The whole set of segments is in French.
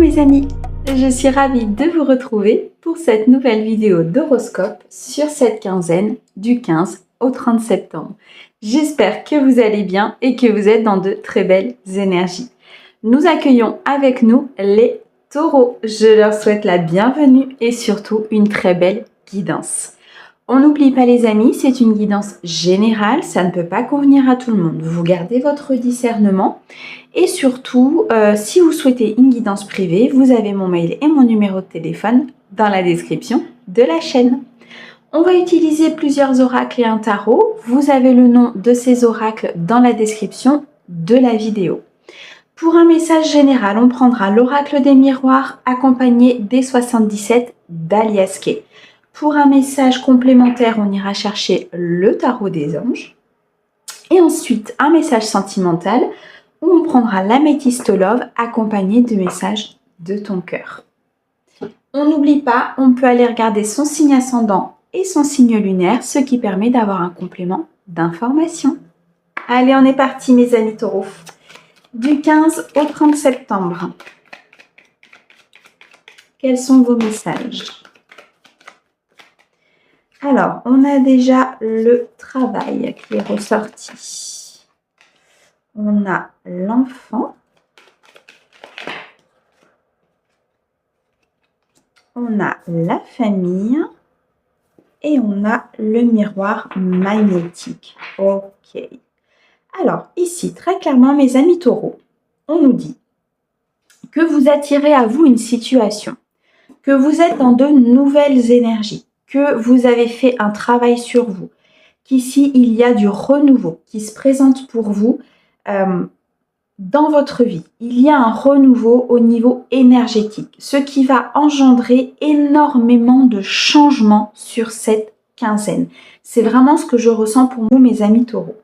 mes amis, je suis ravie de vous retrouver pour cette nouvelle vidéo d'horoscope sur cette quinzaine du 15 au 30 septembre. J'espère que vous allez bien et que vous êtes dans de très belles énergies. Nous accueillons avec nous les taureaux. Je leur souhaite la bienvenue et surtout une très belle guidance. On n'oublie pas les amis, c'est une guidance générale, ça ne peut pas convenir à tout le monde. Vous gardez votre discernement et surtout, si vous souhaitez une guidance privée, vous avez mon mail et mon numéro de téléphone dans la description de la chaîne. On va utiliser plusieurs oracles et un tarot. Vous avez le nom de ces oracles dans la description de la vidéo. Pour un message général, on prendra l'oracle des miroirs accompagné des 77 d'Alias Kay. Pour un message complémentaire, on ira chercher le tarot des anges. Et ensuite, un message sentimental où on prendra l'améthyste love accompagné du message de ton cœur. On n'oublie pas, on peut aller regarder son signe ascendant et son signe lunaire, ce qui permet d'avoir un complément d'information. Allez, on est parti mes amis taureaux. Du 15 au 30 septembre. Quels sont vos messages ? Alors, on a déjà le travail qui est ressorti. On a l'enfant. On a la famille. Et on a le miroir magnétique. Ok. Alors, ici, très clairement, mes amis taureaux, on nous dit que vous attirez à vous une situation, que vous êtes dans de nouvelles énergies, que vous avez fait un travail sur vous, qu'ici, il y a du renouveau qui se présente pour vous dans votre vie. Il y a un renouveau au niveau énergétique, ce qui va engendrer énormément de changements sur cette quinzaine. C'est vraiment ce que je ressens pour vous, mes amis taureaux.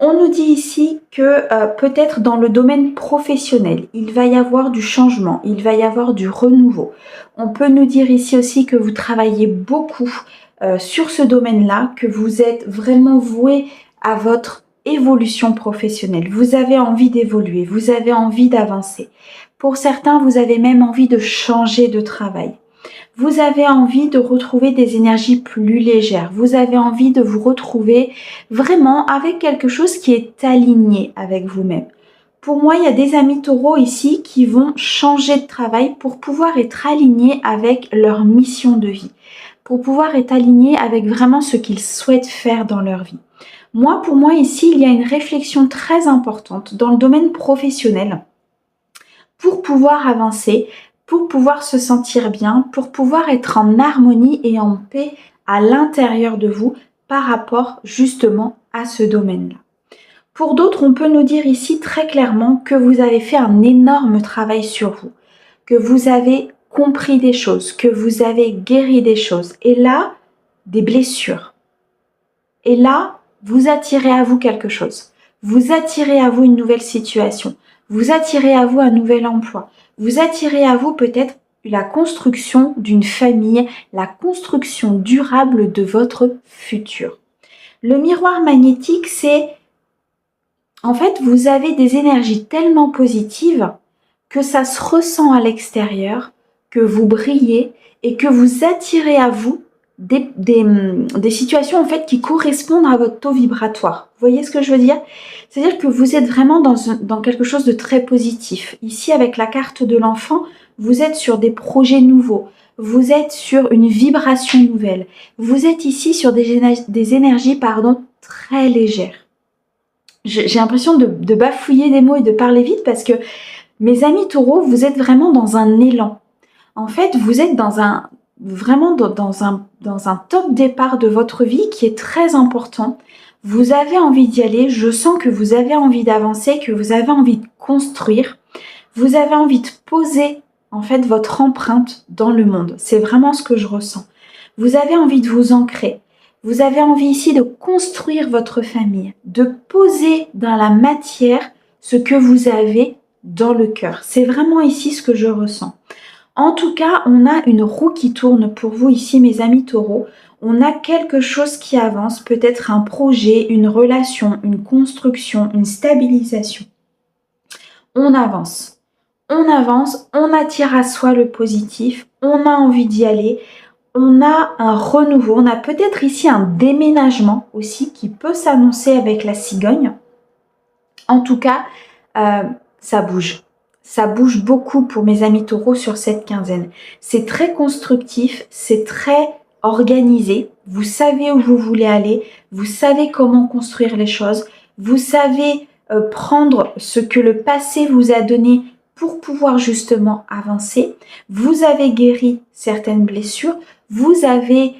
On nous dit ici que peut-être dans le domaine professionnel, il va y avoir du changement, il va y avoir du renouveau. On peut nous dire ici aussi que vous travaillez beaucoup sur ce domaine-là, que vous êtes vraiment voué à votre évolution professionnelle. Vous avez envie d'évoluer, vous avez envie d'avancer. Pour certains, vous avez même envie de changer de travail. Vous avez envie de retrouver des énergies plus légères. Vous avez envie de vous retrouver vraiment avec quelque chose qui est aligné avec vous-même. Pour moi, il y a des amis taureaux ici qui vont changer de travail pour pouvoir être alignés avec leur mission de vie, pour pouvoir être alignés avec vraiment ce qu'ils souhaitent faire dans leur vie. Pour moi, ici, il y a une réflexion très importante dans le domaine professionnel pour pouvoir avancer, pour pouvoir se sentir bien, pour pouvoir être en harmonie et en paix à l'intérieur de vous par rapport justement à ce domaine-là. Pour d'autres, on peut nous dire ici très clairement que vous avez fait un énorme travail sur vous, que vous avez compris des choses, que vous avez guéri des choses, et là, des blessures. Et là, vous attirez à vous quelque chose. Vous attirez à vous une nouvelle situation. Vous attirez à vous un nouvel emploi. Vous attirez à vous peut-être la construction d'une famille, la construction durable de votre futur. Le miroir magnétique, c'est... En fait, vous avez des énergies tellement positives que ça se ressent à l'extérieur, que vous brillez et que vous attirez à vous des situations en fait qui correspondent à votre taux vibratoire. Vous voyez ce que je veux dire? C'est-à-dire que vous êtes vraiment dans quelque chose de très positif. Ici, avec la carte de l'enfant, vous êtes sur des projets nouveaux. Vous êtes sur une vibration nouvelle. Vous êtes ici sur des énergies très légères. J'ai l'impression de bafouiller des mots et de parler vite parce que mes amis taureaux, vous êtes vraiment dans un élan. En fait, vous êtes vraiment dans un top départ de votre vie qui est très important. Vous avez envie d'y aller, je sens que vous avez envie d'avancer, que vous avez envie de construire, vous avez envie de poser en fait votre empreinte dans le monde. C'est vraiment ce que je ressens. Vous avez envie de vous ancrer, vous avez envie ici de construire votre famille, de poser dans la matière ce que vous avez dans le cœur. C'est vraiment ici ce que je ressens. En tout cas, on a une roue qui tourne pour vous ici, mes amis taureaux. On a quelque chose qui avance, peut-être un projet, une relation, une construction, une stabilisation. On avance. on avance, on attire à soi le positif, on a envie d'y aller, on a un renouveau, on a peut-être ici un déménagement aussi qui peut s'annoncer avec la cigogne. En tout cas, ça bouge. Ça bouge beaucoup pour mes amis taureaux sur cette quinzaine. C'est très constructif, c'est très organisé. Vous savez où vous voulez aller, vous savez comment construire les choses, vous savez prendre ce que le passé vous a donné pour pouvoir justement avancer. Vous avez guéri certaines blessures, vous avez,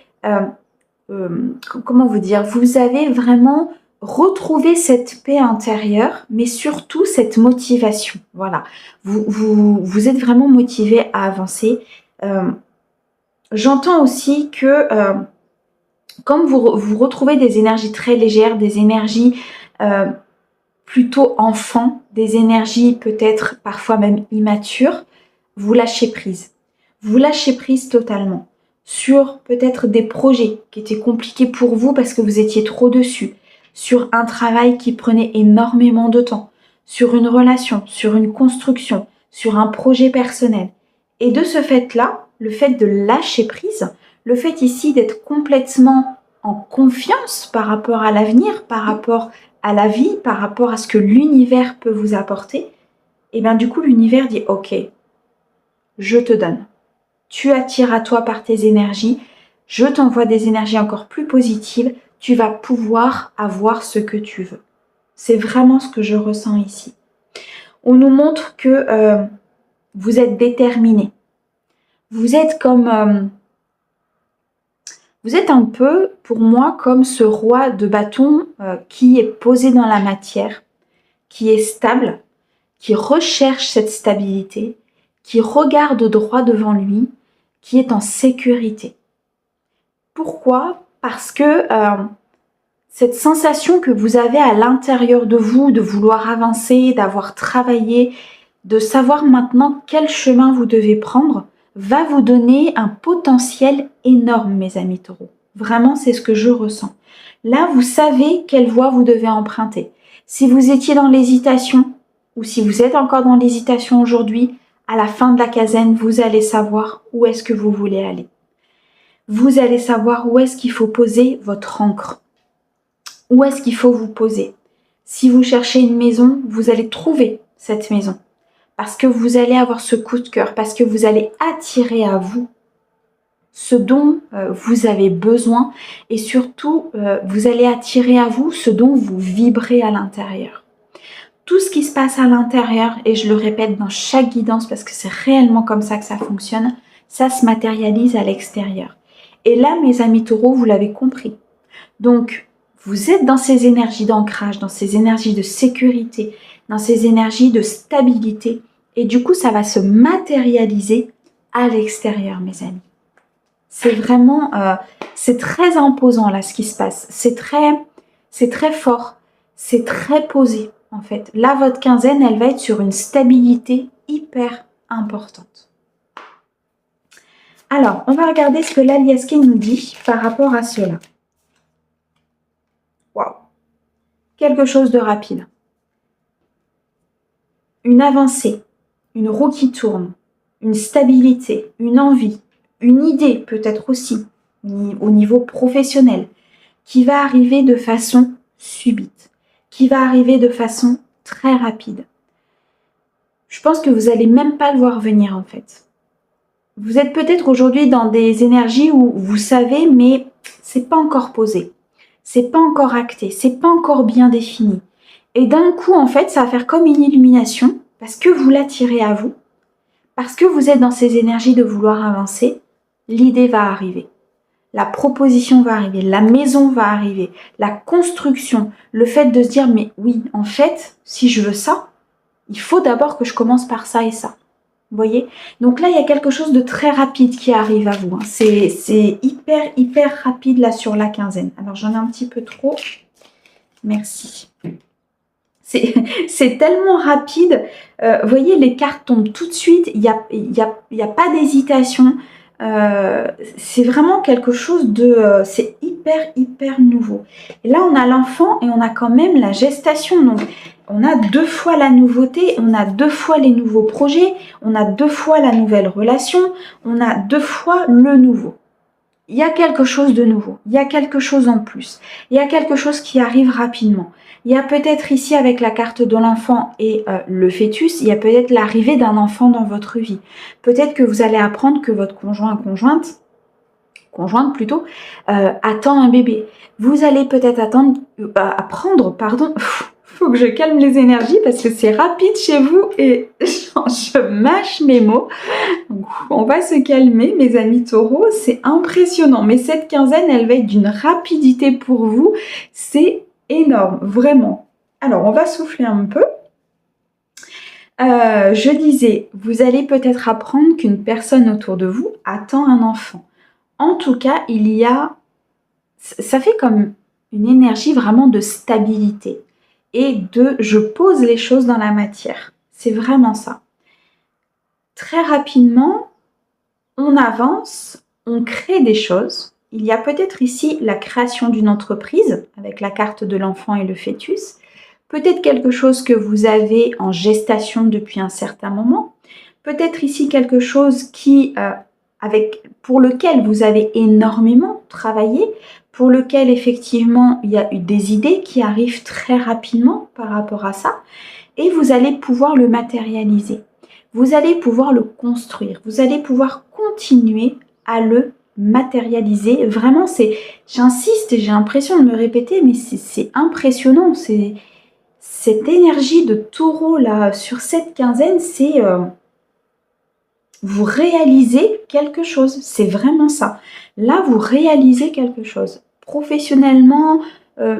comment vous dire, vous avez vraiment retrouvé cette paix intérieure, mais surtout cette motivation. Voilà, vous êtes vraiment motivé à avancer. J'entends aussi que comme vous retrouvez des énergies très légères, des énergies plutôt enfants, des énergies peut-être parfois même immatures, vous lâchez prise. Vous lâchez prise totalement sur peut-être des projets qui étaient compliqués pour vous parce que vous étiez trop dessus, sur un travail qui prenait énormément de temps, sur une relation, sur une construction, sur un projet personnel. Et de ce fait-là, le fait de lâcher prise, le fait ici d'être complètement en confiance par rapport à l'avenir, par rapport à la vie, par rapport à ce que l'univers peut vous apporter, et bien du coup l'univers dit « Ok, je te donne. Tu attires à toi par tes énergies, je t'envoie des énergies encore plus positives, tu vas pouvoir avoir ce que tu veux. » C'est vraiment ce que je ressens ici. On nous montre que vous êtes déterminé. Vous êtes comme... vous êtes un peu, pour moi, comme ce roi de bâton qui est posé dans la matière, qui est stable, qui recherche cette stabilité, qui regarde droit devant lui, qui est en sécurité. Pourquoi? Parce que cette sensation que vous avez à l'intérieur de vous, de vouloir avancer, d'avoir travaillé, de savoir maintenant quel chemin vous devez prendre, va vous donner un potentiel énorme, mes amis taureaux. Vraiment, c'est ce que je ressens. Là, vous savez quelle voie vous devez emprunter. Si vous étiez dans l'hésitation, ou si vous êtes encore dans l'hésitation aujourd'hui, à la fin de la quinzaine, vous allez savoir où est-ce que vous voulez aller. Vous allez savoir où est-ce qu'il faut poser votre ancre. Où est-ce qu'il faut vous poser. Si vous cherchez une maison, vous allez trouver cette maison. Parce que vous allez avoir ce coup de cœur, parce que vous allez attirer à vous ce dont vous avez besoin et surtout, vous allez attirer à vous ce dont vous vibrez à l'intérieur. Tout ce qui se passe à l'intérieur, et je le répète dans chaque guidance parce que c'est réellement comme ça que ça fonctionne, ça se matérialise à l'extérieur. Et là, mes amis taureaux, vous l'avez compris. Donc, vous êtes dans ces énergies d'ancrage, dans ces énergies de sécurité, dans ces énergies de stabilité. Et du coup, ça va se matérialiser à l'extérieur, mes amis. C'est vraiment, c'est très imposant là ce qui se passe. C'est très fort, c'est très posé en fait. Là, votre quinzaine, elle va être sur une stabilité hyper importante. Alors, on va regarder ce que l'Aliaské nous dit par rapport à cela. Waouh! Quelque chose de rapide. Une avancée, une roue qui tourne, une stabilité, une envie, une idée peut-être aussi, au niveau professionnel, qui va arriver de façon subite, qui va arriver de façon très rapide. Je pense que vous n'allez même pas le voir venir en fait. Vous êtes peut-être aujourd'hui dans des énergies où vous savez, mais c'est pas encore posé, c'est pas encore acté, c'est pas encore bien défini. Et d'un coup, en fait, ça va faire comme une illumination parce que vous l'attirez à vous, parce que vous êtes dans ces énergies de vouloir avancer, l'idée va arriver. La proposition va arriver, la maison va arriver, la construction, le fait de se dire mais oui, en fait, si je veux ça, il faut d'abord que je commence par ça et ça. Vous voyez? Donc là, il y a quelque chose de très rapide qui arrive à vous. Hein. C'est hyper rapide là sur la quinzaine. Alors j'en ai un petit peu trop. Merci. C'est tellement rapide. Vous voyez, les cartes tombent tout de suite. Il y a pas d'hésitation. C'est vraiment quelque chose de... c'est hyper nouveau. Et là, on a l'enfant et on a quand même la gestation. Donc, on a 2 fois la nouveauté, on a 2 fois les nouveaux projets, on a 2 fois la nouvelle relation, on a 2 fois le nouveau. Il y a quelque chose de nouveau, il y a quelque chose en plus, il y a quelque chose qui arrive rapidement. Il y a peut-être ici avec la carte de l'enfant et le fœtus, il y a peut-être l'arrivée d'un enfant dans votre vie. Peut-être que vous allez apprendre que votre conjointe plutôt, attend un bébé. Vous allez peut-être apprendre, pardon, faut que je calme les énergies parce que c'est rapide chez vous et je mâche mes mots. Donc, on va se calmer, mes amis taureaux, c'est impressionnant. Mais cette quinzaine, elle va être d'une rapidité pour vous, c'est énorme, vraiment. Alors, on va souffler un peu. Je disais, vous allez peut-être apprendre qu'une personne autour de vous attend un enfant. En tout cas, ça fait comme une énergie vraiment de stabilité et de je pose les choses dans la matière. C'est vraiment ça. Très rapidement, on avance, on crée des choses. Il y a peut-être ici la création d'une entreprise avec la carte de l'enfant et le fœtus. Peut-être quelque chose que vous avez en gestation depuis un certain moment. Peut-être ici quelque chose pour lequel vous avez énormément travaillé, pour lequel effectivement il y a eu des idées qui arrivent très rapidement par rapport à ça, et vous allez pouvoir le matérialiser. Vous allez pouvoir le construire, vous allez pouvoir continuer à le matérialiser. Vraiment, j'insiste et j'ai l'impression de me répéter, mais c'est impressionnant. Cette énergie de taureau là sur cette quinzaine, c'est vous réalisez quelque chose. C'est vraiment ça. Là, vous réalisez quelque chose. Professionnellement,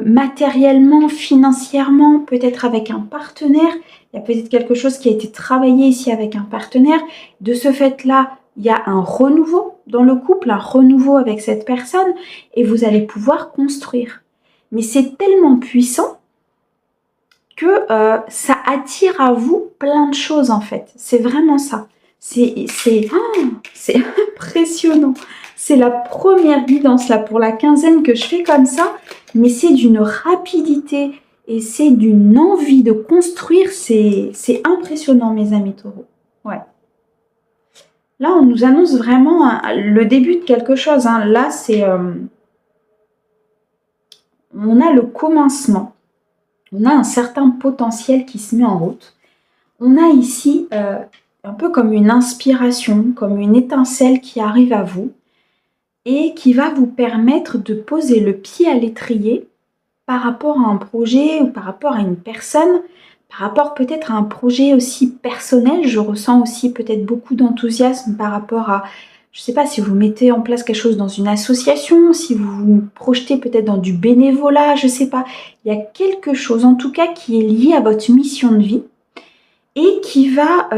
matériellement, financièrement, peut-être avec un partenaire. Il y a peut-être quelque chose qui a été travaillé ici avec un partenaire. De ce fait-là, il y a un renouveau dans le couple, un renouveau avec cette personne et vous allez pouvoir construire. Mais c'est tellement puissant que ça attire à vous plein de choses en fait. C'est vraiment ça. C'est impressionnant. C'est la première guidance là pour la quinzaine que je fais comme ça, mais c'est d'une rapidité et c'est d'une envie de construire. C'est impressionnant mes amis taureaux. Ouais. Là, on nous annonce vraiment le début de quelque chose. Hein. Là, on a le commencement. On a un certain potentiel qui se met en route. On a ici un peu comme une inspiration, comme une étincelle qui arrive à vous et qui va vous permettre de poser le pied à l'étrier par rapport à un projet ou par rapport à une personne, par rapport peut-être à un projet aussi personnel. Je ressens aussi peut-être beaucoup d'enthousiasme par rapport à, je ne sais pas, si vous mettez en place quelque chose dans une association, si vous vous projetez peut-être dans du bénévolat, je ne sais pas. Il y a quelque chose en tout cas qui est lié à votre mission de vie et qui va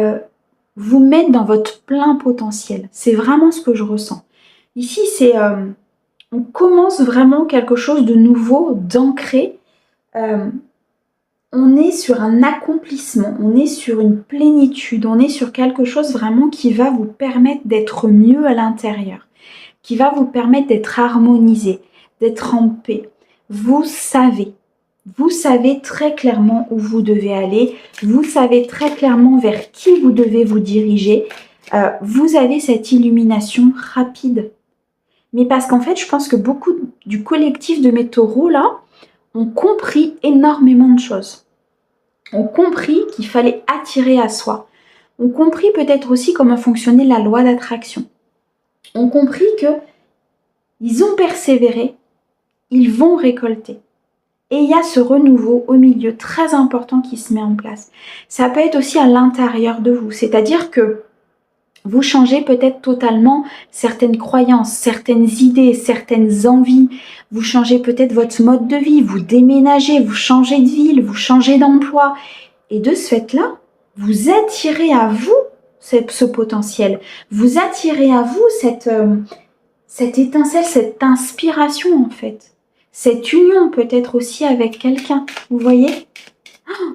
vous mettre dans votre plein potentiel. C'est vraiment ce que je ressens. Ici, on commence vraiment quelque chose de nouveau, d'ancré. On est sur un accomplissement, on est sur une plénitude, on est sur quelque chose vraiment qui va vous permettre d'être mieux à l'intérieur, qui va vous permettre d'être harmonisé, d'être en paix. Vous savez très clairement où vous devez aller, vous savez très clairement vers qui vous devez vous diriger. Vous avez cette illumination rapide. Mais parce qu'en fait, je pense que beaucoup du collectif de mes taureaux là ont compris énormément de choses. Ont compris qu'il fallait attirer à soi. Ont compris peut-être aussi comment fonctionnait la loi d'attraction. Ont compris que ils ont persévéré, ils vont récolter. Et il y a ce renouveau au milieu très important qui se met en place. Ça peut être aussi à l'intérieur de vous, c'est-à-dire que vous changez peut-être totalement certaines croyances, certaines idées, certaines envies. Vous changez peut-être votre mode de vie, vous déménagez, vous changez de ville, vous changez d'emploi. Et de ce fait-là, vous attirez à vous ce potentiel. Vous attirez à vous cette étincelle, cette inspiration en fait. Cette union peut-être aussi avec quelqu'un. Vous voyez ?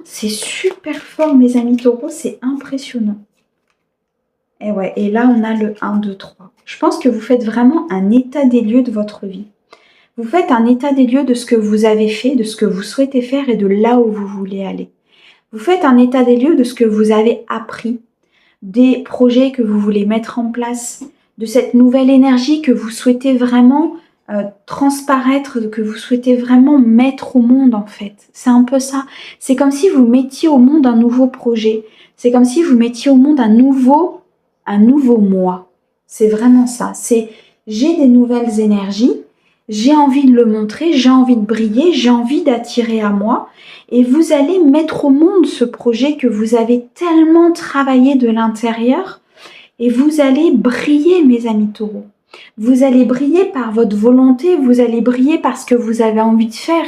C'est super fort mes amis taureaux, c'est impressionnant. Et ouais, et là on a le 1, 2, 3. Je pense que vous faites vraiment un état des lieux de votre vie. Vous faites un état des lieux de ce que vous avez fait, de ce que vous souhaitez faire et de là où vous voulez aller. Vous faites un état des lieux de ce que vous avez appris, des projets que vous voulez mettre en place, de cette nouvelle énergie que vous souhaitez vraiment transparaître, que vous souhaitez vraiment mettre au monde en fait. C'est un peu ça. C'est comme si vous mettiez au monde un nouveau projet. C'est comme si vous mettiez au monde un nouveau moi. C'est vraiment ça. C'est j'ai des nouvelles énergies, j'ai envie de le montrer, j'ai envie de briller, j'ai envie d'attirer à moi. Et vous allez mettre au monde ce projet que vous avez tellement travaillé de l'intérieur. Et vous allez briller, mes amis taureaux. Vous allez briller par votre volonté, vous allez briller par ce que vous avez envie de faire.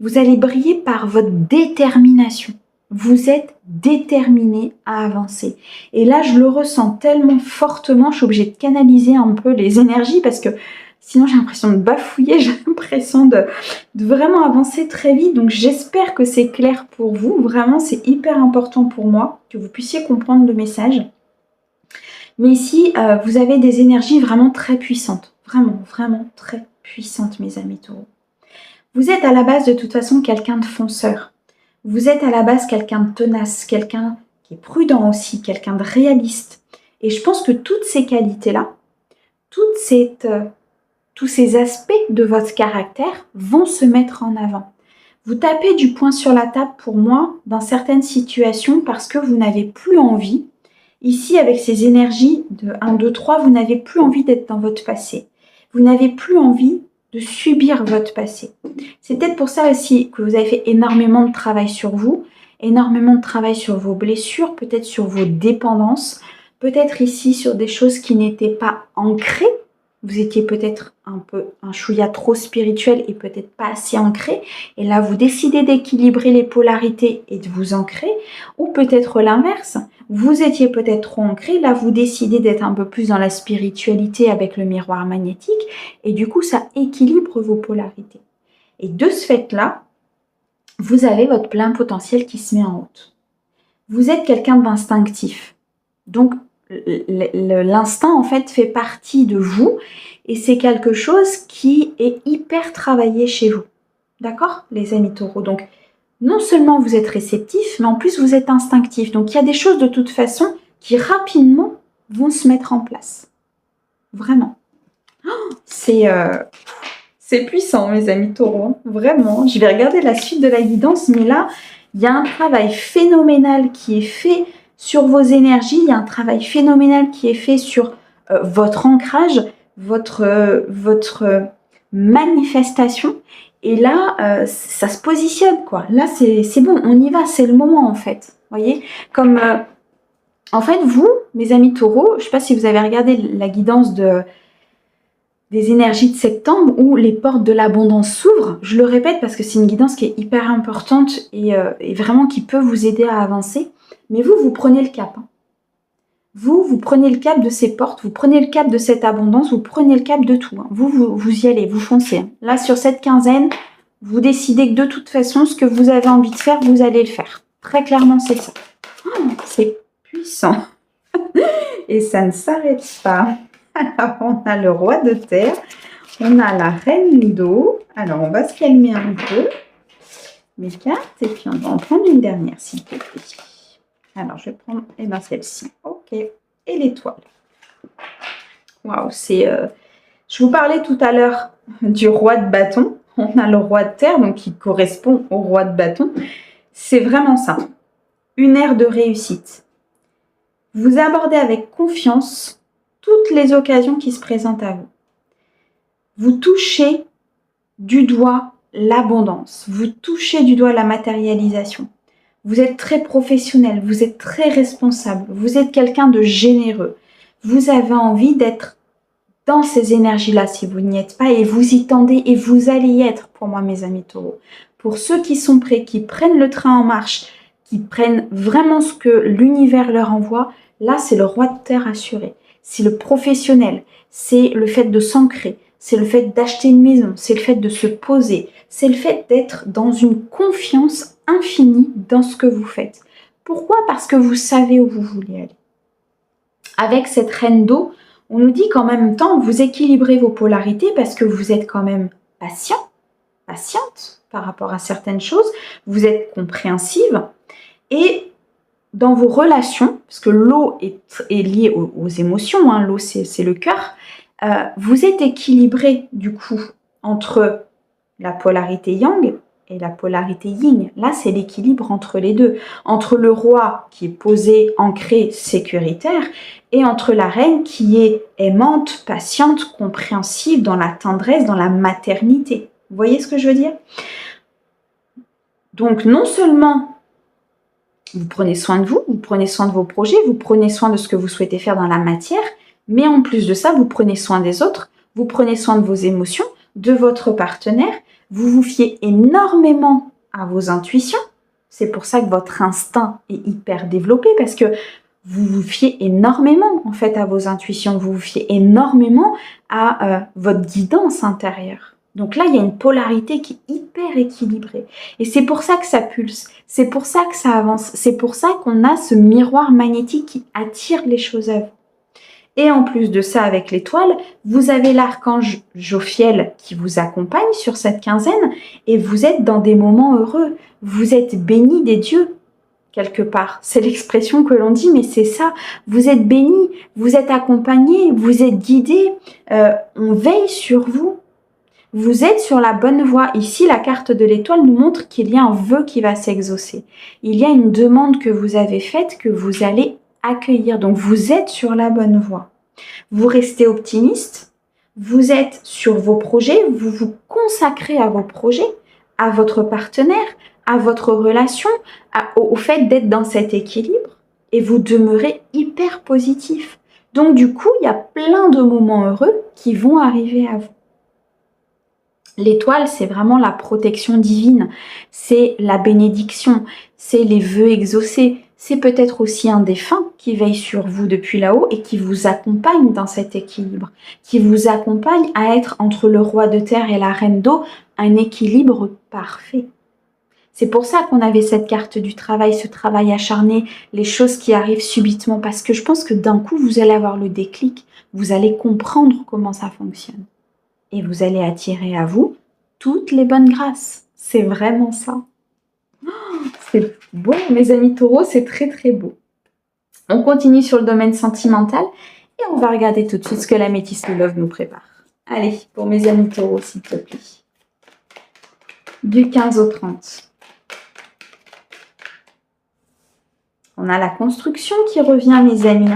Vous allez briller par votre détermination. Vous êtes déterminé à avancer. Et là, je le ressens tellement fortement, je suis obligée de canaliser un peu les énergies parce que sinon j'ai l'impression de bafouiller, j'ai l'impression de vraiment avancer très vite. Donc j'espère que c'est clair pour vous. Vraiment, c'est hyper important pour moi que vous puissiez comprendre le message. Mais ici, vous avez des énergies vraiment très puissantes. Vraiment, vraiment très puissantes, mes amis taureaux. Vous êtes à la base de toute façon quelqu'un de fonceur. Vous êtes à la base quelqu'un de tenace, quelqu'un qui est prudent aussi, quelqu'un de réaliste. Et je pense que toutes ces qualités-là, tous ces aspects de votre caractère vont se mettre en avant. Vous tapez du poing sur la table pour moi dans certaines situations parce que vous n'avez plus envie. Ici, avec ces énergies de 1, 2, 3, vous n'avez plus envie d'être dans votre passé. Vous n'avez plus envie de subir votre passé. C'est peut-être pour ça aussi que vous avez fait énormément de travail sur vous, énormément de travail sur vos blessures, peut-être sur vos dépendances, peut-être ici sur des choses qui n'étaient pas ancrées. Vous étiez peut-être un chouïa trop spirituel et peut-être pas assez ancré. Et là, vous décidez d'équilibrer les polarités et de vous ancrer. Ou peut-être l'inverse. Vous étiez peut-être trop ancré. Là, vous décidez d'être un peu plus dans la spiritualité avec le miroir magnétique. Et du coup, ça équilibre vos polarités. Et de ce fait-là, vous avez votre plein potentiel qui se met en route. Vous êtes quelqu'un d'instinctif. Donc, l'instinct, en fait, fait partie de vous et c'est quelque chose qui est hyper travaillé chez vous. D'accord, les amis taureaux? Donc, non seulement vous êtes réceptif, mais en plus, vous êtes instinctif. Donc, il y a des choses de toute façon qui rapidement vont se mettre en place. Vraiment. C'est puissant, mes amis taureaux. Vraiment. Je vais regarder la suite de la guidance, mais là, il y a un travail phénoménal qui est fait sur vos énergies, il y a un travail phénoménal qui est fait sur votre ancrage, votre manifestation. Et là, ça se positionne, quoi. Là, c'est bon, on y va, c'est le moment, en fait. Vous voyez? Comme, en fait, vous, mes amis taureaux, je ne sais pas si vous avez regardé la guidance des énergies de septembre où les portes de l'abondance s'ouvrent. Je le répète parce que c'est une guidance qui est hyper importante et vraiment qui peut vous aider à avancer. Mais vous prenez le cap. Hein. Vous prenez le cap de ces portes, vous prenez le cap de cette abondance, vous prenez le cap de tout. Hein. Vous y allez, vous foncez. Hein. Là, sur cette quinzaine, vous décidez que de toute façon, ce que vous avez envie de faire, vous allez le faire. Très clairement, c'est ça. Oh, c'est puissant. Et ça ne s'arrête pas. Alors, on a le roi de terre, on a la reine d'eau. Alors, on va se calmer un peu, mes cartes, et puis on va en prendre une dernière, s'il te plaît. Alors, je vais prendre celle-ci. Ok. Et l'étoile. Waouh, c'est... Je vous parlais tout à l'heure du roi de bâton. On a le roi de terre, donc qui correspond au roi de bâton. C'est vraiment ça. Une ère de réussite. Vous abordez avec confiance toutes les occasions qui se présentent à vous. Vous touchez du doigt l'abondance. Vous touchez du doigt la matérialisation. Vous êtes très professionnel, vous êtes très responsable, vous êtes quelqu'un de généreux. Vous avez envie d'être dans ces énergies-là si vous n'y êtes pas et vous y tendez et vous allez y être pour moi, mes amis taureaux. Pour ceux qui sont prêts, qui prennent le train en marche, qui prennent vraiment ce que l'univers leur envoie, là, c'est le roi de terre assuré. C'est le professionnel, c'est le fait de s'ancrer, c'est le fait d'acheter une maison, c'est le fait de se poser, c'est le fait d'être dans une confiance infinie dans ce que vous faites. Pourquoi? Parce que vous savez où vous voulez aller. Avec cette reine d'eau, on nous dit qu'en même temps, vous équilibrez vos polarités parce que vous êtes quand même patiente par rapport à certaines choses, vous êtes compréhensive et dans vos relations, parce que l'eau est liée aux émotions, hein, l'eau c'est le cœur, vous êtes équilibré du coup entre la polarité yang et la polarité yin. Là, c'est l'équilibre entre les deux. Entre le roi qui est posé, ancré, sécuritaire, et entre la reine qui est aimante, patiente, compréhensive, dans la tendresse, dans la maternité. Vous voyez ce que je veux dire? Donc, non seulement vous prenez soin de vous, vous prenez soin de vos projets, vous prenez soin de ce que vous souhaitez faire dans la matière, mais en plus de ça, vous prenez soin des autres, vous prenez soin de vos émotions, de votre partenaire, vous vous fiez énormément à vos intuitions. C'est pour ça que votre instinct est hyper développé, parce que vous vous fiez énormément en fait à vos intuitions, vous vous fiez énormément à votre guidance intérieure. Donc là, il y a une polarité qui est hyper équilibrée. Et c'est pour ça que ça pulse, c'est pour ça que ça avance, c'est pour ça qu'on a ce miroir magnétique qui attire les choses à vous. Et en plus de ça, avec l'étoile, vous avez l'archange Jophiel qui vous accompagne sur cette quinzaine et vous êtes dans des moments heureux. Vous êtes béni des dieux, quelque part. C'est l'expression que l'on dit, mais c'est ça. Vous êtes béni, vous êtes accompagné, vous êtes guidé, on veille sur vous. Vous êtes sur la bonne voie. Ici, la carte de l'étoile nous montre qu'il y a un vœu qui va s'exaucer. Il y a une demande que vous avez faite, que vous allez accueillir. Donc, vous êtes sur la bonne voie. Vous restez optimiste, vous êtes sur vos projets, vous vous consacrez à vos projets, à votre partenaire, à votre relation, au fait d'être dans cet équilibre et vous demeurez hyper positif. Donc, du coup, il y a plein de moments heureux qui vont arriver à vous. L'étoile, c'est vraiment la protection divine, c'est la bénédiction, c'est les vœux exaucés, c'est peut-être aussi un défunt qui veille sur vous depuis là-haut et qui vous accompagne dans cet équilibre, qui vous accompagne à être entre le roi de terre et la reine d'eau, un équilibre parfait. C'est pour ça qu'on avait cette carte du travail, ce travail acharné, les choses qui arrivent subitement, parce que je pense que d'un coup, vous allez avoir le déclic, vous allez comprendre comment ça fonctionne. Et vous allez attirer à vous toutes les bonnes grâces. C'est vraiment ça. Oh, c'est beau, mes amis taureaux, c'est très très beau. On continue sur le domaine sentimental et on va regarder tout de suite ce que la Métisse Love nous prépare. Allez, pour mes amis taureaux, s'il te plaît. Du 15 au 30. On a la construction qui revient, mes amis.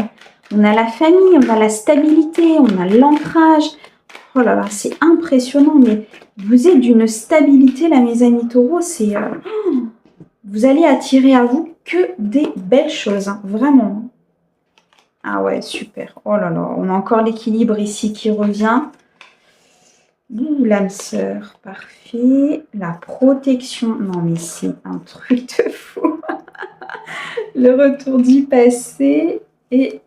On a la famille, on a la stabilité, on a l'ancrage. Oh là là, c'est impressionnant, mais vous êtes d'une stabilité, là, mes amis taureaux, c'est... vous allez attirer à vous que des belles choses, hein, vraiment. Ah ouais, super. Oh là là, on a encore l'équilibre ici qui revient. Ouh, l'âme sœur, parfait. La protection, non mais c'est un truc de fou. Le retour du passé et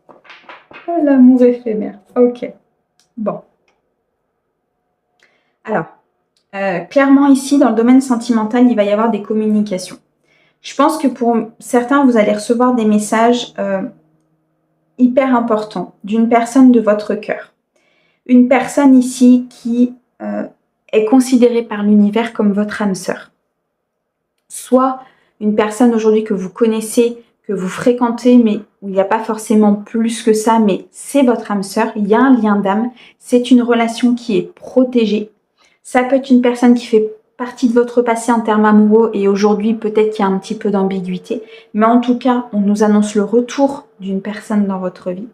l'amour éphémère. Ok, bon. Alors, clairement ici, dans le domaine sentimental, il va y avoir des communications. Je pense que pour certains, vous allez recevoir des messages hyper importants d'une personne de votre cœur. Une personne ici qui est considérée par l'univers comme votre âme sœur. Soit une personne aujourd'hui que vous connaissez, que vous fréquentez, mais où il n'y a pas forcément plus que ça, mais c'est votre âme sœur, il y a un lien d'âme, c'est une relation qui est protégée. Ça peut être une personne qui fait partie de votre passé en termes amoureux et aujourd'hui peut-être qu'il y a un petit peu d'ambiguïté. Mais en tout cas, on nous annonce le retour d'une personne dans votre vie.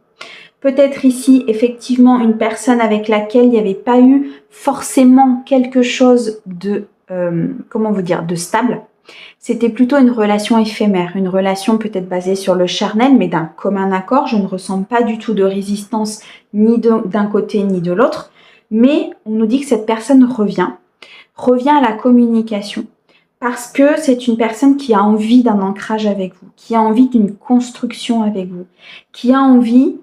Peut-être ici, effectivement, une personne avec laquelle il n'y avait pas eu forcément quelque chose de, comment vous dire, de stable. C'était plutôt une relation éphémère, une relation peut-être basée sur le charnel, mais d'un commun accord. Je ne ressens pas du tout de résistance ni d'un côté ni de l'autre. Mais on nous dit que cette personne revient à la communication parce que c'est une personne qui a envie d'un ancrage avec vous, qui a envie d'une construction avec vous, qui a envie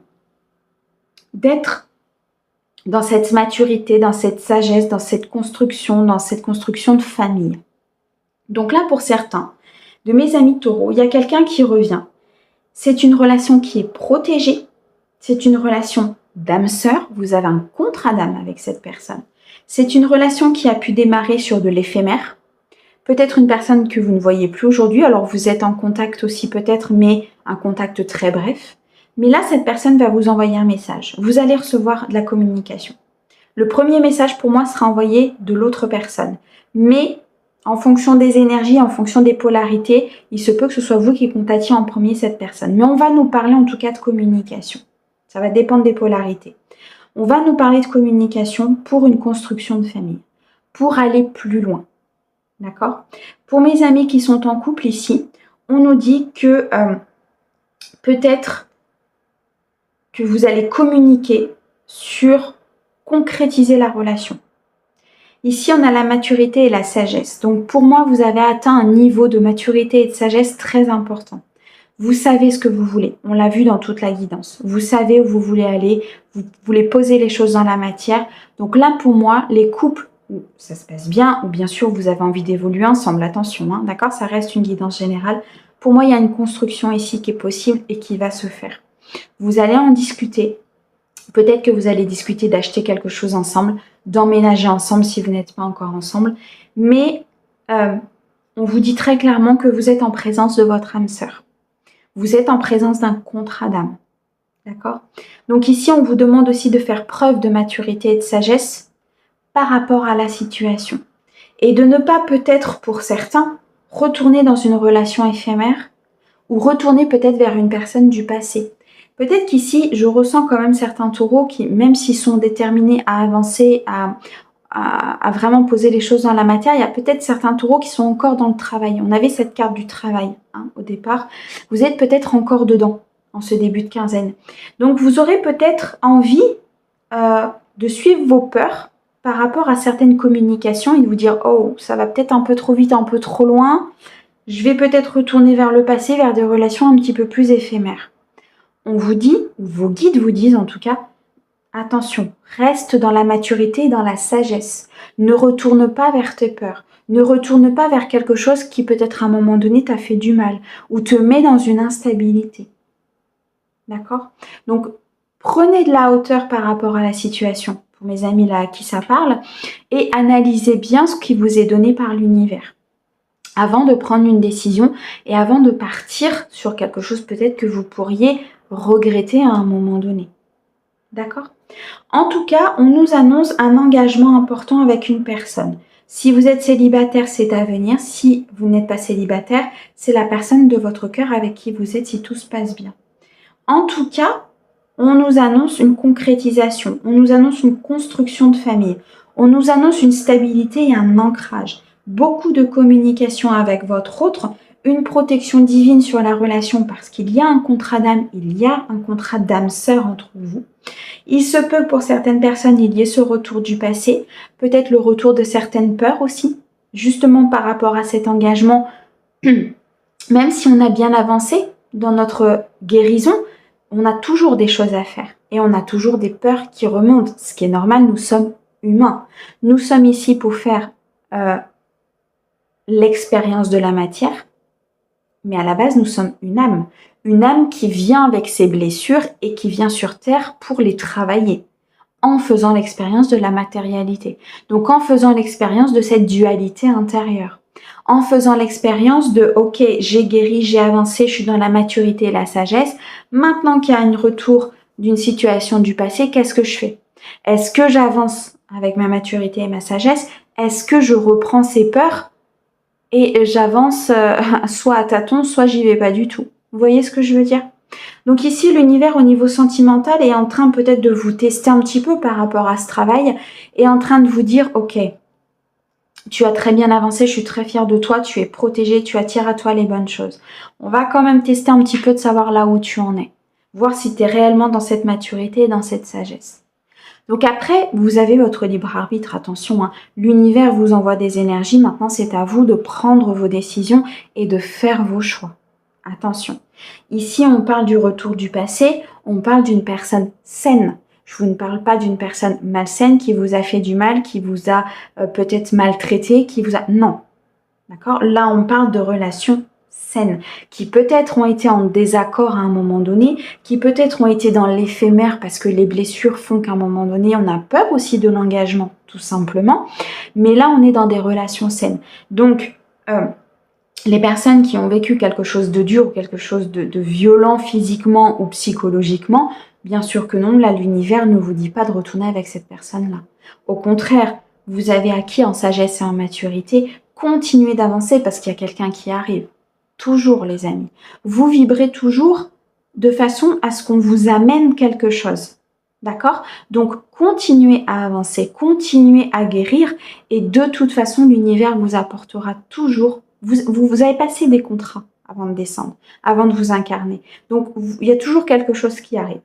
d'être dans cette maturité, dans cette sagesse, dans cette construction de famille. Donc là, pour certains de mes amis taureaux, il y a quelqu'un qui revient. C'est une relation qui est protégée, c'est une relation d'âme sœur, vous avez un contrat d'âme avec cette personne. C'est une relation qui a pu démarrer sur de l'éphémère. Peut-être une personne que vous ne voyez plus aujourd'hui, alors vous êtes en contact aussi peut-être, mais un contact très bref. Mais là, cette personne va vous envoyer un message. Vous allez recevoir de la communication. Le premier message pour moi sera envoyé de l'autre personne. Mais en fonction des énergies, en fonction des polarités, il se peut que ce soit vous qui contactiez en premier cette personne. Mais on va nous parler en tout cas de communication. Ça va dépendre des polarités. On va nous parler de communication pour une construction de famille, pour aller plus loin. D'accord? Pour mes amis qui sont en couple ici, on nous dit que peut-être que vous allez communiquer sur concrétiser la relation. Ici, on a la maturité et la sagesse. Donc, pour moi, vous avez atteint un niveau de maturité et de sagesse très important. Vous savez ce que vous voulez. On l'a vu dans toute la guidance. Vous savez où vous voulez aller. Vous voulez poser les choses dans la matière. Donc là, pour moi, les couples où ça se passe bien, ou bien sûr, vous avez envie d'évoluer ensemble. Attention, hein, d'accord? Ça reste une guidance générale. Pour moi, il y a une construction ici qui est possible et qui va se faire. Vous allez en discuter. Peut-être que vous allez discuter d'acheter quelque chose ensemble, d'emménager ensemble si vous n'êtes pas encore ensemble. Mais on vous dit très clairement que vous êtes en présence de votre âme sœur. Vous êtes en présence d'un contrat d'âme. D'accord? Donc ici, on vous demande aussi de faire preuve de maturité et de sagesse par rapport à la situation. Et de ne pas peut-être, pour certains, retourner dans une relation éphémère ou retourner peut-être vers une personne du passé. Peut-être qu'ici, je ressens quand même certains taureaux qui, même s'ils sont déterminés à avancer, à vraiment poser les choses dans la matière, il y a peut-être certains taureaux qui sont encore dans le travail. On avait cette carte du travail au départ. Vous êtes peut-être encore dedans en ce début de quinzaine. Donc, vous aurez peut-être envie de suivre vos peurs par rapport à certaines communications et de vous dire « Oh, ça va peut-être un peu trop vite, un peu trop loin. Je vais peut-être retourner vers le passé, vers des relations un petit peu plus éphémères. » On vous dit, ou vos guides vous disent en tout cas, attention, reste dans la maturité et dans la sagesse. Ne retourne pas vers tes peurs. Ne retourne pas vers quelque chose qui peut-être à un moment donné t'a fait du mal ou te met dans une instabilité. D'accord? Donc, prenez de la hauteur par rapport à la situation, pour mes amis là à qui ça parle, et analysez bien ce qui vous est donné par l'univers avant de prendre une décision et avant de partir sur quelque chose peut-être que vous pourriez regretter à un moment donné. D'accord? En tout cas, on nous annonce un engagement important avec une personne. Si vous êtes célibataire, c'est à venir. Si vous n'êtes pas célibataire, c'est la personne de votre cœur avec qui vous êtes si tout se passe bien. En tout cas, on nous annonce une concrétisation, on nous annonce une construction de famille, on nous annonce une stabilité et un ancrage. Beaucoup de communication avec votre autre, une protection divine sur la relation parce qu'il y a un contrat d'âme, il y a un contrat d'âme sœur entre vous. Il se peut que pour certaines personnes, il y ait ce retour du passé, peut-être le retour de certaines peurs aussi, justement par rapport à cet engagement, même si on a bien avancé dans notre guérison, on a toujours des choses à faire et on a toujours des peurs qui remontent, ce qui est normal, nous sommes humains. Nous sommes ici pour faire l'expérience de la matière, mais à la base, nous sommes une âme qui vient avec ses blessures et qui vient sur Terre pour les travailler, en faisant l'expérience de la matérialité. Donc, en faisant l'expérience de cette dualité intérieure, en faisant l'expérience de « Ok, j'ai guéri, j'ai avancé, je suis dans la maturité et la sagesse. Maintenant qu'il y a un retour d'une situation du passé, qu'est-ce que je fais? Est-ce que j'avance avec ma maturité et ma sagesse? Est-ce que je reprends ces peurs et j'avance soit à tâtons, soit j'y vais pas du tout. Vous voyez ce que je veux dire? Donc ici, l'univers au niveau sentimental est en train peut-être de vous tester un petit peu par rapport à ce travail et en train de vous dire, ok, tu as très bien avancé, je suis très fière de toi, tu es protégée, tu attires à toi les bonnes choses. On va quand même tester un petit peu de savoir là où tu en es. Voir si tu es réellement dans cette maturité et dans cette sagesse. Donc après, vous avez votre libre arbitre, attention, hein. L'univers vous envoie des énergies, maintenant c'est à vous de prendre vos décisions et de faire vos choix. Attention, ici on parle du retour du passé, on parle d'une personne saine. Je vous ne parle pas d'une personne malsaine qui vous a fait du mal, qui vous a peut-être maltraité, qui vous a... Non, d'accord? Là on parle de relations saines, qui peut-être ont été en désaccord à un moment donné, qui peut-être ont été dans l'éphémère parce que les blessures font qu'à un moment donné, on a peur aussi de l'engagement, tout tout simplement. Mais là, on est dans des relations saines. Donc, les personnes qui ont vécu quelque chose de dur ou quelque chose de violent physiquement ou psychologiquement, bien sûr que non, là, l'univers ne vous dit pas de retourner avec cette personne-là. Au contraire, vous avez acquis en sagesse et en maturité, continuez d'avancer parce qu'il y a quelqu'un qui arrive. Toujours, les amis. Vous vibrez toujours de façon à ce qu'on vous amène quelque chose. D'accord? Donc, continuez à avancer, continuez à guérir et de toute façon, l'univers vous apportera toujours. Vous avez passé des contrats avant de descendre, avant de vous incarner. Donc, il y a toujours quelque chose qui arrive.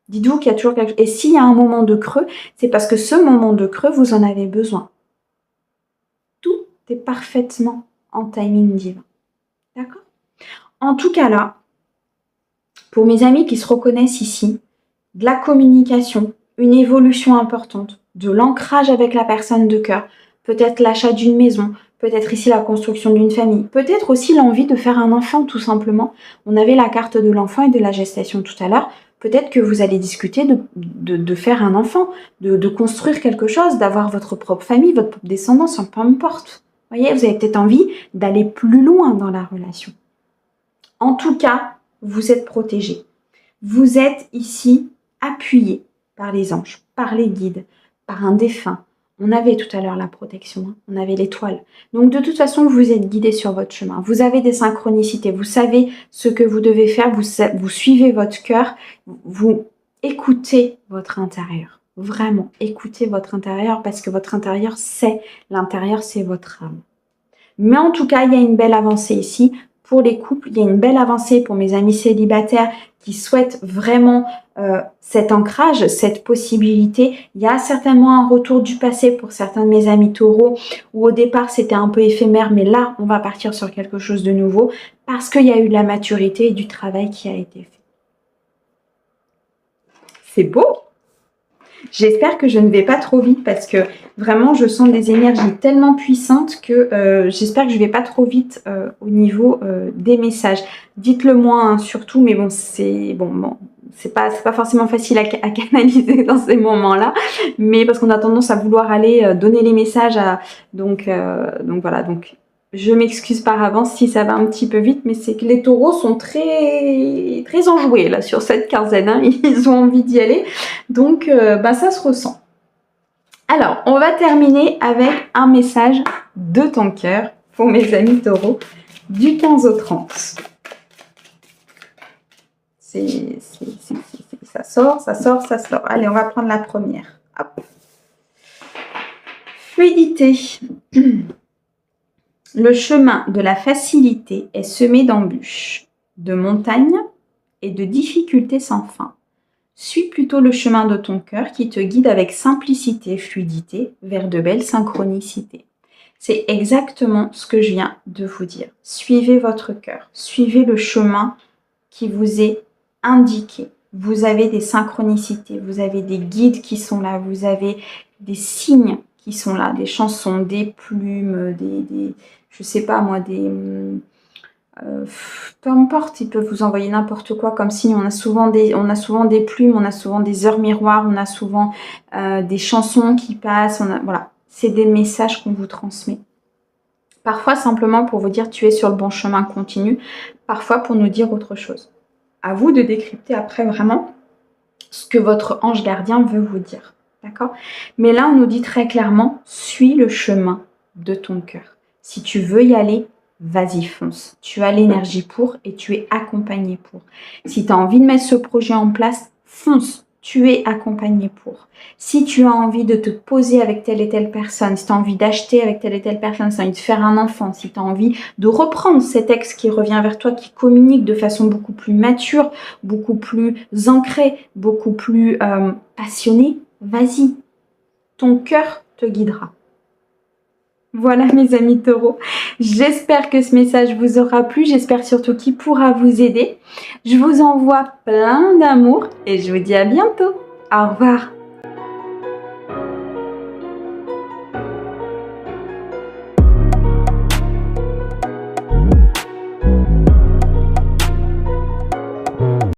Dites-vous qu'il y a toujours quelque chose. Et s'il y a un moment de creux, c'est parce que ce moment de creux, vous en avez besoin. Tout est parfaitement en timing divin. D'accord? En tout cas là, pour mes amis qui se reconnaissent ici, de la communication, une évolution importante, de l'ancrage avec la personne de cœur, peut-être l'achat d'une maison, peut-être ici la construction d'une famille, peut-être aussi l'envie de faire un enfant tout simplement. On avait la carte de l'enfant et de la gestation tout à l'heure. Peut-être que vous allez discuter de faire un enfant, de construire quelque chose, d'avoir votre propre famille, votre propre descendance, peu importe. Vous voyez, vous avez peut-être envie d'aller plus loin dans la relation. En tout cas, vous êtes protégé. Vous êtes ici appuyé par les anges, par les guides, par un défunt. On avait tout à l'heure la protection, on avait l'étoile. Donc de toute façon, vous êtes guidé sur votre chemin. Vous avez des synchronicités, vous savez ce que vous devez faire, vous suivez votre cœur, vous écoutez votre intérieur. Vraiment, écoutez votre intérieur parce que votre intérieur, l'intérieur, c'est votre âme. Mais en tout cas, il y a une belle avancée ici. Pour les couples, il y a une belle avancée pour mes amis célibataires qui souhaitent vraiment cet ancrage, cette possibilité. Il y a certainement un retour du passé pour certains de mes amis taureaux où au départ c'était un peu éphémère, mais là on va partir sur quelque chose de nouveau parce qu'il y a eu de la maturité et du travail qui a été fait. C'est beau! J'espère que je ne vais pas trop vite parce que vraiment je sens des énergies tellement puissantes que j'espère que je ne vais pas trop vite au niveau des messages. Dites-le moi hein, surtout, mais bon, c'est pas forcément facile à canaliser dans ces moments-là, mais parce qu'on a tendance à vouloir aller donner les messages donc voilà, donc je m'excuse par avance si ça va un petit peu vite, mais c'est que les taureaux sont très enjoués là sur cette quinzaine, hein. Ils ont envie d'y aller, donc ça se ressent. Alors, on va terminer avec un message de ton cœur pour mes amis taureaux du 15 au 30. Ça sort. Allez, on va prendre la première. Hop. Fluidité. Le chemin de la facilité est semé d'embûches, de montagnes et de difficultés sans fin. Suis plutôt le chemin de ton cœur qui te guide avec simplicité et fluidité vers de belles synchronicités. C'est exactement ce que je viens de vous dire. Suivez votre cœur, suivez le chemin qui vous est indiqué. Vous avez des synchronicités, vous avez des guides qui sont là, vous avez des signes qui sont là, des chansons, des plumes, je sais pas moi, peu importe, ils peuvent vous envoyer n'importe quoi comme signe. On a souvent des plumes, on a souvent des heures miroirs, on a souvent des chansons qui passent. Voilà, c'est des messages qu'on vous transmet. Parfois simplement pour vous dire tu es sur le bon chemin, continue. Parfois pour nous dire autre chose. À vous de décrypter après vraiment ce que votre ange gardien veut vous dire. D'accord? Mais là, on nous dit très clairement, suis le chemin de ton cœur. Si tu veux y aller, vas-y, fonce. Tu as l'énergie pour et tu es accompagné pour. Si tu as envie de mettre ce projet en place, fonce. Tu es accompagné pour. Si tu as envie de te poser avec telle et telle personne, si tu as envie d'acheter avec telle et telle personne, si tu as envie de faire un enfant, si tu as envie de reprendre cet ex qui revient vers toi, qui communique de façon beaucoup plus mature, beaucoup plus ancrée, beaucoup plus passionnée, vas-y. Ton cœur te guidera. Voilà mes amis taureaux, j'espère que ce message vous aura plu, j'espère surtout qu'il pourra vous aider. Je vous envoie plein d'amour et je vous dis à bientôt. Au revoir.